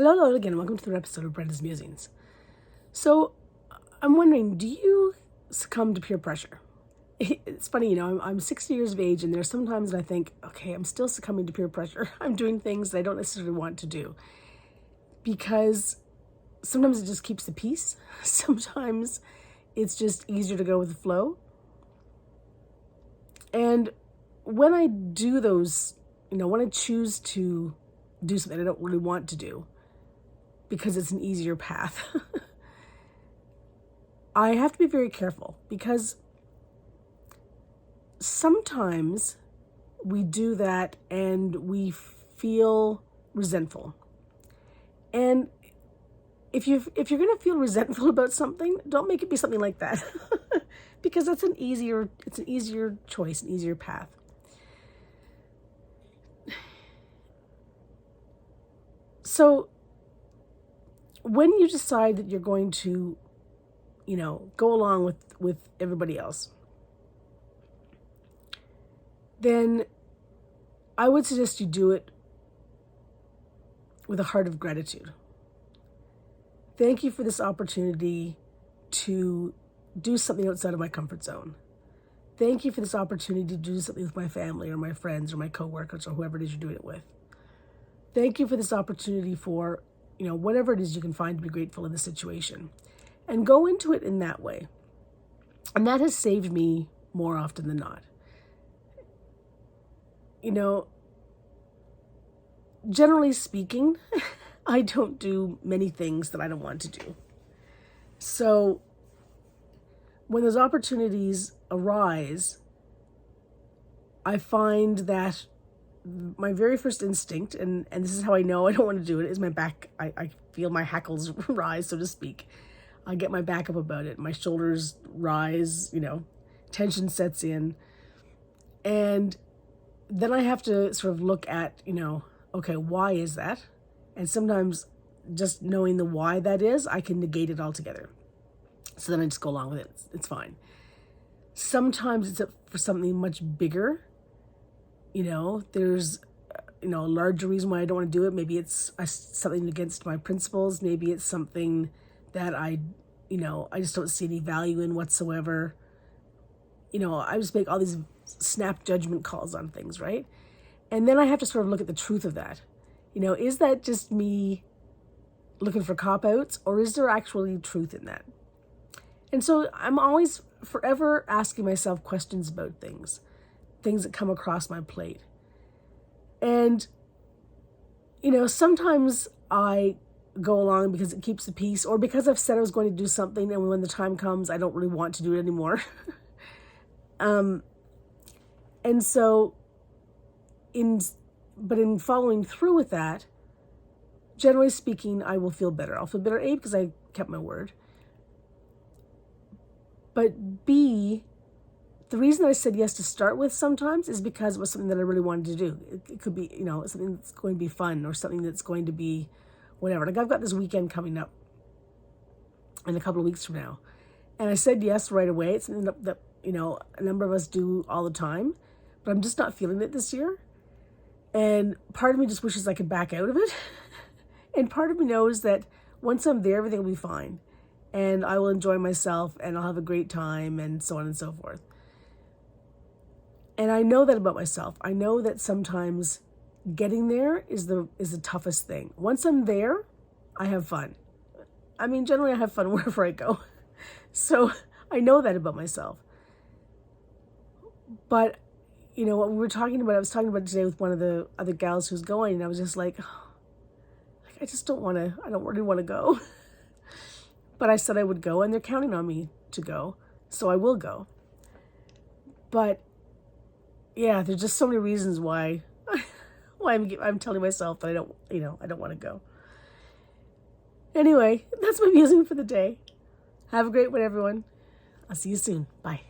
Hello again, welcome to another episode of Brenda's Musings. So, I'm wondering, do you succumb to peer pressure? It's funny, I'm 60 years of age, and there's sometimes that I think, okay, I'm still succumbing to peer pressure. I'm doing things that I don't necessarily want to do. Because sometimes it just keeps the peace. Sometimes it's just easier to go with the flow. And when I do those, when I choose to do something I don't really want to do, because it's an easier path, I have to be very careful, because sometimes we do that and we feel resentful. And if you're going to feel resentful about something, don't make it be something like that, because it's an easier choice, an easier path. So when you decide that you're going to, go along with everybody else, then I would suggest you do it with a heart of gratitude. Thank you for this opportunity to do something outside of my comfort zone. Thank you for this opportunity to do something with my family or my friends or my coworkers or whoever it is you're doing it with. Thank you for this opportunity for, whatever it is you can find to be grateful in the situation. And go into it in that way. And that has saved me more often than not. Generally speaking, I don't do many things that I don't want to do. So when those opportunities arise, I find that my very first instinct, and this is how I know I don't want to do it, is my back. I feel my hackles rise, so to speak. I get my back up about it. My shoulders rise, tension sets in. And then I have to sort of look at, okay, why is that? And sometimes just knowing the why that is, I can negate it altogether. So then I just go along with it. It's fine. Sometimes it's for something much bigger. There's, a larger reason why I don't want to do it. Maybe it's something against my principles. Maybe it's something that I just don't see any value in whatsoever. I just make all these snap judgment calls on things, right? And then I have to sort of look at the truth of that. Is that just me looking for cop-outs, or is there actually truth in that? And so I'm always forever asking myself questions about things that come across my plate. And, sometimes I go along because it keeps the peace, or because I've said I was going to do something, and when the time comes, I don't really want to do it anymore. And so in following through with that, generally speaking, I will feel better. I'll feel better, A, because I kept my word. But B, the reason I said yes to start with sometimes is because it was something that I really wanted to do. It could be, something that's going to be fun, or something that's going to be whatever. Like, I've got this weekend coming up in a couple of weeks from now. And I said yes right away. It's something that a number of us do all the time. But I'm just not feeling it this year. And part of me just wishes I could back out of it. And part of me knows that once I'm there, everything will be fine. And I will enjoy myself, and I'll have a great time, and so on and so forth. And I know that about myself. I know that sometimes getting there is the toughest thing. Once I'm there, I have fun. I mean, generally I have fun wherever I go. So I know that about myself. But, what we were talking about, I was talking about it today with one of the other gals who's going, and I was just like, I don't really want to go. But I said I would go, and they're counting on me to go, so I will go. But yeah, there's just so many reasons why I'm telling myself that I don't want to go. Anyway, that's my musing for the day. Have a great one, everyone. I'll see you soon. Bye.